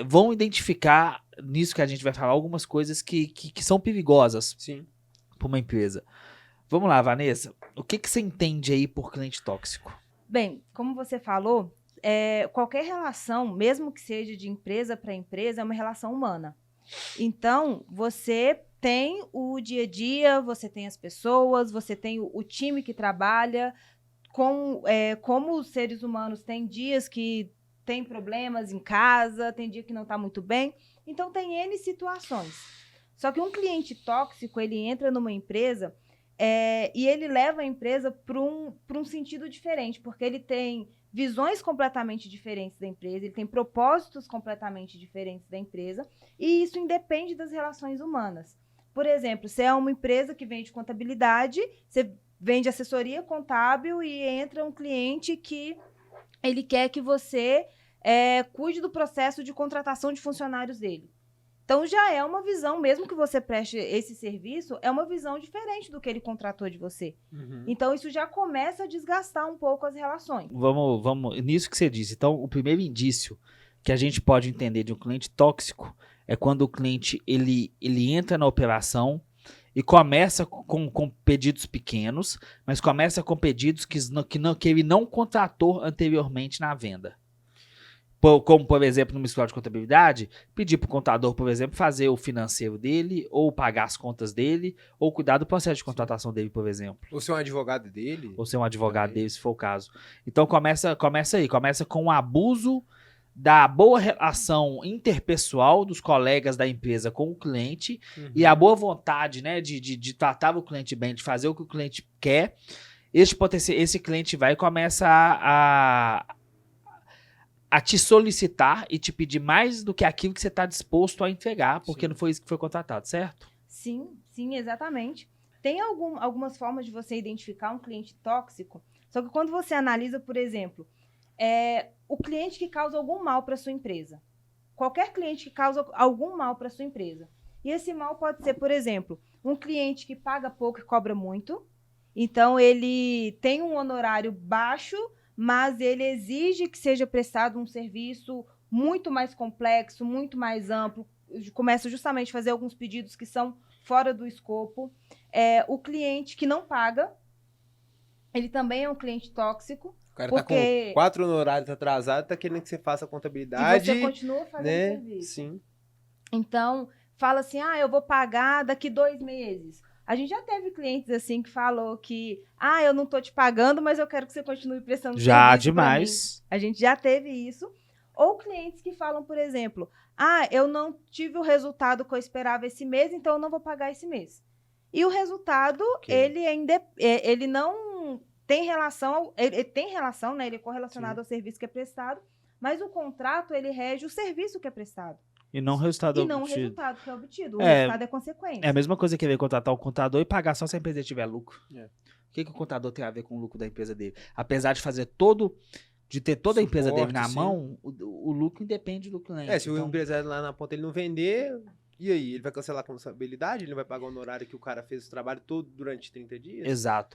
vão identificar nisso que a gente vai falar algumas coisas que são perigosas Sim. para uma empresa. Vamos lá, Vanessa. O que você entende aí por cliente tóxico? Bem, como você falou, qualquer relação, mesmo que seja de empresa para empresa, é uma relação humana. Então, você tem o dia a dia, você tem as pessoas, você tem o time que trabalha, como os seres humanos têm dias que tem problemas em casa, tem dia que não está muito bem. Então, tem N situações. Só que um cliente tóxico, ele entra numa empresa e ele leva a empresa para um sentido diferente, porque ele tem visões completamente diferentes da empresa, ele tem propósitos completamente diferentes da empresa, e isso independe das relações humanas. Por exemplo, você é uma empresa que vende contabilidade, você vende assessoria contábil e entra um cliente que ele quer que você cuide do processo de contratação de funcionários dele. Então, já é uma visão, mesmo que você preste esse serviço, é uma visão diferente do que ele contratou de você. Uhum. Então, isso já começa a desgastar um pouco as relações. Vamos nisso que você disse. Então, o primeiro indício que a gente pode entender de um cliente tóxico é quando o cliente ele entra na operação e começa com pedidos pequenos, mas começa com pedidos que ele não contratou anteriormente na venda. Como, por exemplo, no escritório de contabilidade, pedir para o contador, por exemplo, fazer o financeiro dele, ou pagar as contas dele, ou cuidar do processo de contratação dele, por exemplo. Ou ser um advogado dele. Ou ser um advogado também. dele, se for o caso. Então começa aí, começa com o abuso da boa relação interpessoal dos colegas da empresa com o cliente e a boa vontade, né, de tratar o cliente bem, de fazer o que o cliente quer. Esse cliente vai e começa a te solicitar e te pedir mais do que aquilo que você está disposto a entregar, porque não foi isso que foi contratado, certo? Sim, exatamente. Tem algumas formas de você identificar um cliente tóxico, só que quando você analisa, por exemplo, o cliente que causa algum mal para sua empresa. Qualquer cliente que causa algum mal para sua empresa. E esse mal pode ser, por exemplo, um cliente que paga pouco e cobra muito. Então, ele tem um honorário baixo, mas ele exige que seja prestado um serviço muito mais complexo, muito mais amplo. Começa justamente a fazer alguns pedidos que são fora do escopo. O cliente que não paga, ele também é um cliente tóxico. O cara porque... tá com 4 horários atrasados, tá querendo que você faça a contabilidade. E você continua fazendo serviço. Sim. Então, fala assim, eu vou pagar daqui 2 meses. A gente já teve clientes assim que falou que, eu não tô te pagando, mas eu quero que você continue prestando Já serviço demais. pra mim. A gente já teve isso. Ou clientes que falam, por exemplo, eu não tive o resultado que eu esperava esse mês, então eu não vou pagar esse mês. E o resultado, ele não tem relação, ele tem relação, né? Ele é correlacionado ao serviço que é prestado, mas o contrato, ele rege o serviço que é prestado. E não o resultado obtido. O resultado que é obtido. O resultado é consequência. É a mesma coisa que ele contratar o contador e pagar só se a empresa tiver lucro. O que o contador tem a ver com o lucro da empresa dele? Apesar de fazer de ter toda a empresa dele na mão, o lucro independe do cliente. Se o empresário lá na ponta ele não vender, e aí? Ele vai cancelar a responsabilidade? Ele vai pagar o honorário que o cara fez o trabalho todo durante 30 dias? Exato.